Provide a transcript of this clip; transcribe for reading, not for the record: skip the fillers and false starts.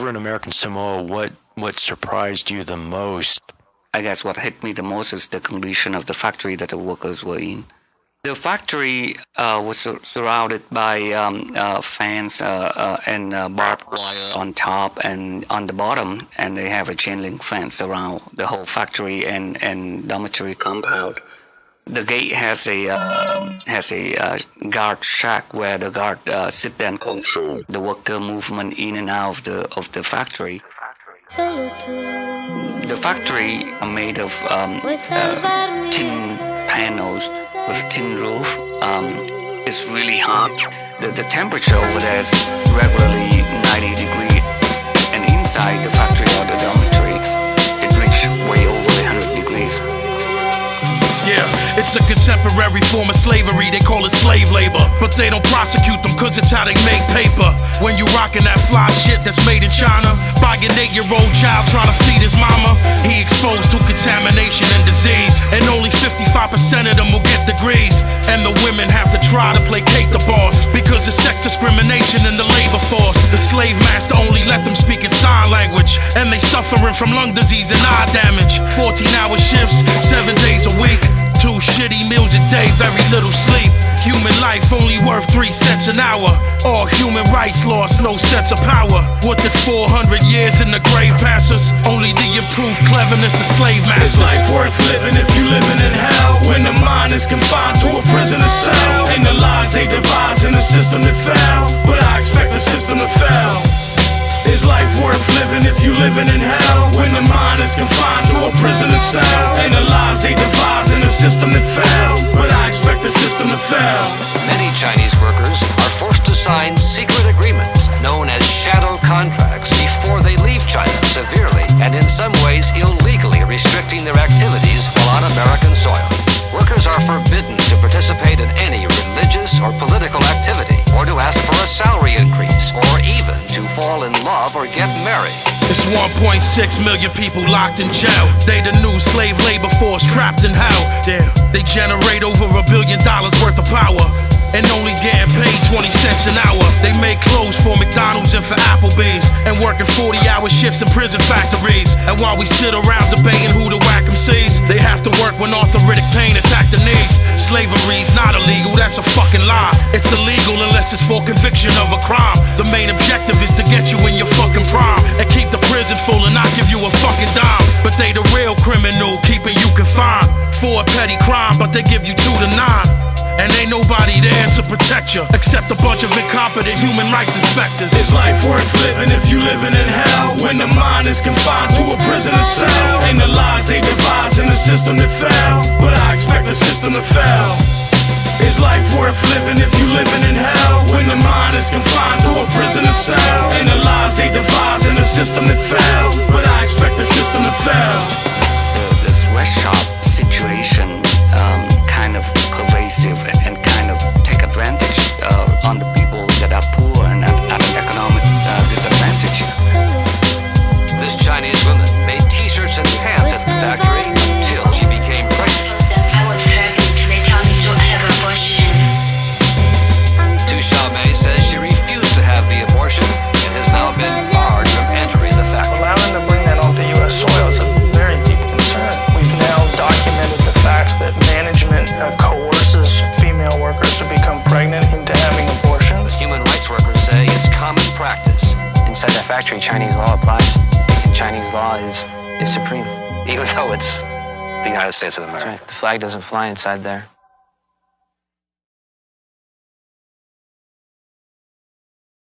were in American Samoa, what surprised you the most? I guess what hit me the most is the condition of the factory that the workers were in. The factory was surrounded by fence and barbed wire on top and on the bottom, and they have a chain link fence around the whole factory and dormitory compound. The gate has a guard shack where the guard sit there and control the worker movement in and out of the factory. The factory are made of tin panels with tin roof. It's really hot. The temperature over there is regularly 90 degrees, and inside the factory or the dormitory, it reaches way over 100 degrees. Yeah, it's a contemporary form of slavery, they call it slave labor. But they don't prosecute them cause it's how they make paper. When you rockin' that fly shit that's made in China by an 8-year-old child trying to feed his mama, he exposed to contamination and disease. And only 55% of them will get degrees. And the women have to try to placate the boss because of sex discrimination in the labor force. The slave master only let them speak in sign language, and they suffering from lung disease and eye damage. 14-hour shifts, 7 days a week, 2 shitty meals a day, very little sleep. Human life only worth 3 cents an hour. All human rights lost, no sense of power. What did 400 years in the grave pass us? Only the improved cleverness of slave masters. Is life worth living if you living in hell? When the mind is confined to a prisoner cell, and the lies they devise in a system that fell, but I expect the system to fail. Is life worth living if you living in hell? When the mind is confined to a prisoner cell, and the lies they devise in a system that fell, but I expect the system to fail. Many Chinese workers are forced to sign secret agreements known as shadow contracts before they leave China, severely and in some ways illegally restricting their activities while on American soil. Workers are forbidden to participate in any religious or political activity, or to ask for a salary increase, or even to fall in love or get married. It's 1.6 million people locked in jail. They the new slave labor force trapped in hell. Damn, they generate over $1 billion worth of power, and only getting paid 20 cents an hour. They make clothes for McDonald's and for Applebee's, and working 40-hour shifts in prison factories. And while we sit around debating who to whack 'em sees, they have to work when arthritic pain attack the knees. Slavery's not illegal, that's a fucking lie. It's illegal unless it's for conviction of a crime. The main objective is to get you in your fucking prime and keep the prison full and not give you a fucking dime. But they the real criminal, keeping you confined for a petty crime, but they give you 2 to 9. And ain't nobody there to protect you except a bunch of incompetent human rights inspectors. Is life worth living if you living in hell? When the mind is confined to a prisoner cell, and the lies they devise in a system that fell, but I expect the system to fail. Is life worth living if you living in hell? When the mind is confined to a prisoner cell, and the lies they devise in a system that fell, but I expect the system to fail. The sweatshop situation kind of pervasive and kind of take advantage on the people that are poor and at an economic disadvantage. This Chinese woman made t-shirts and pants at the factory until she became pregnant. I was pregnant. They tell me to have an abortion. Tushame says she refused to have the abortion and has now been barred from entering the factory. Allowing them to bring that onto U.S. soil is a very deep concern. We've now documented the fact that management coerces female workers to become pregnant into having abortions. Human rights workers say it's common practice. Inside that factory, Chinese law applies, and Chinese law is supreme. Even though it's the United States of America. That's right. The flag doesn't fly inside there.